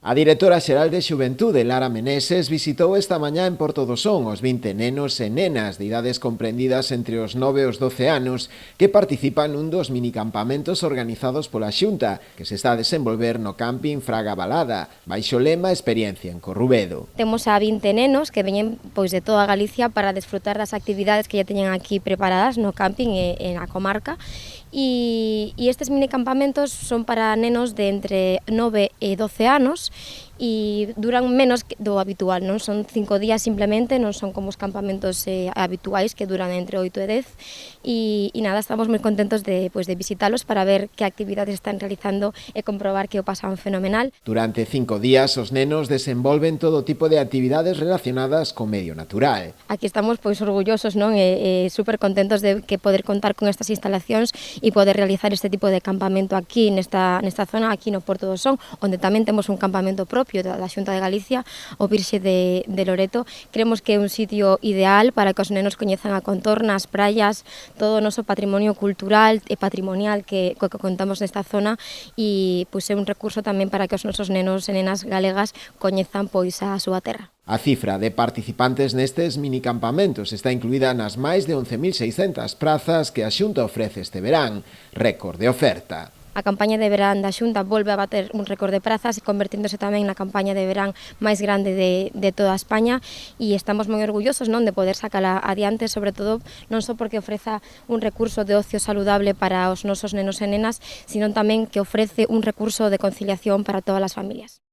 A directora xeral de Xuventude, Lara Meneses, visitou esta mañá en Porto do Son os 20 nenos e nenas de idades comprendidas entre os 9 e os 12 anos que participan nun dos minicampamentos organizados pola Xunta que se está a desenvolver no camping Fraga Balada, baixo o lema Experiencia en Corrubedo. Temos a 20 nenos que veñen de toda Galicia para desfrutar das actividades que ya teñen aquí preparadas no camping e na comarca. E estes minicampamentos son para nenos de entre 9 e 12 anos e duran menos do habitual, non son 5 días simplemente, non son como os campamentos habituais que duran entre 8 e 10 e nada, estamos moi contentos de visitalos para ver que actividades están realizando e comprobar que o pasan fenomenal. Durante 5 días os nenos desenvolven todo tipo de actividades relacionadas co medio natural. Aquí estamos orgullosos, non? E super contentos de que poder contar con estas instalacións e poder realizar este tipo de campamento aquí nesta zona, aquí no Porto do Son, onde tamén temos un campamento propio da Xunta de Galicia, o Virxe de Loreto. Creemos que é un sitio ideal para que os nenos coñezan a contorna, as praias, todo o noso patrimonio cultural e patrimonial que contamos nesta zona e é un recurso tamén para que os nosos nenos e nenas galegas coñezan a súa terra. A cifra de participantes nestes minicampamentos está incluída nas máis de 11.600 prazas que a Xunta ofrece este verán, récord de oferta. A campaña de verán da Xunta volve a bater un récord de prazas e converténdose tamén na campaña de verán máis grande de toda España e estamos moi orgullosos, non, de poder sacala adiante, sobre todo non só porque ofreza un recurso de ocio saludable para os nosos nenos e nenas, sino tamén que ofrece un recurso de conciliación para todas as familias.